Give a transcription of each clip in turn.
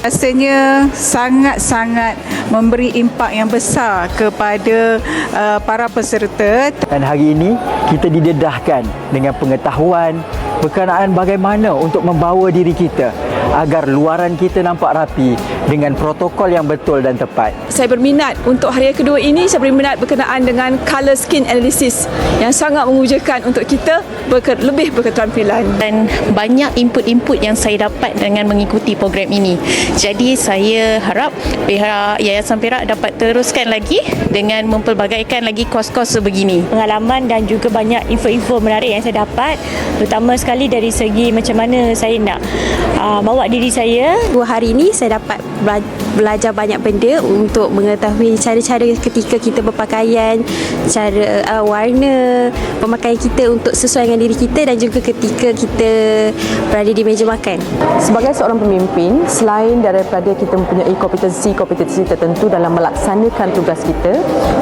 Rasanya sangat-sangat memberi impak yang besar kepada para peserta. Dan hari ini kita didedahkan dengan pengetahuan berkenaan bagaimana untuk membawa diri kita agar luaran kita nampak rapi dengan protokol yang betul dan tepat. Saya berminat untuk hari kedua ini, saya berminat berkenaan dengan color skin analysis yang sangat mengujakan untuk kita lebih berketerampilan. Dan banyak input-input yang saya dapat dengan mengikuti program ini. Jadi saya harap pihak Yayasan Perak dapat teruskan lagi dengan mempelbagaikan lagi kos-kos sebegini. Pengalaman dan juga banyak info-info menarik yang saya dapat, terutama sekali dari segi macam mana saya nak bawa diri saya. 2 hari ini saya dapat belajar banyak benda untuk mengetahui cara-cara ketika kita berpakaian, cara warna pemakaian kita untuk sesuai dengan diri kita dan juga ketika kita berada di meja makan. Sebagai seorang pemimpin, selain daripada kita mempunyai kompetensi tertentu dalam melaksanakan tugas kita,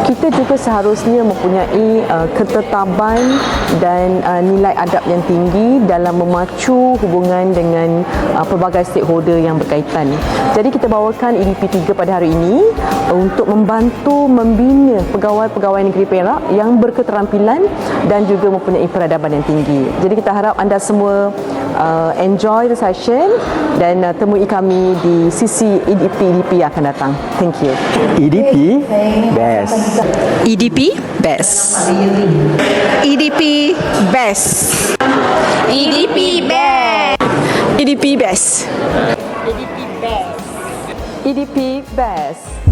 kita juga seharusnya mempunyai ketetapan dan nilai adab yang tinggi dalam memacu hubungan dengan pelbagai stakeholder yang berkaitan. Jadi kita bawakan EDP 3 pada hari ini untuk membantu membina pegawai-pegawai negeri Perak yang berketerampilan dan juga mempunyai peradaban yang tinggi. Jadi kita harap anda semua enjoy the session dan temui kami di sisi EDP yang akan datang. Thank you. EDP best. EDP best. EDP best. EDP best. EDP best. EDP best.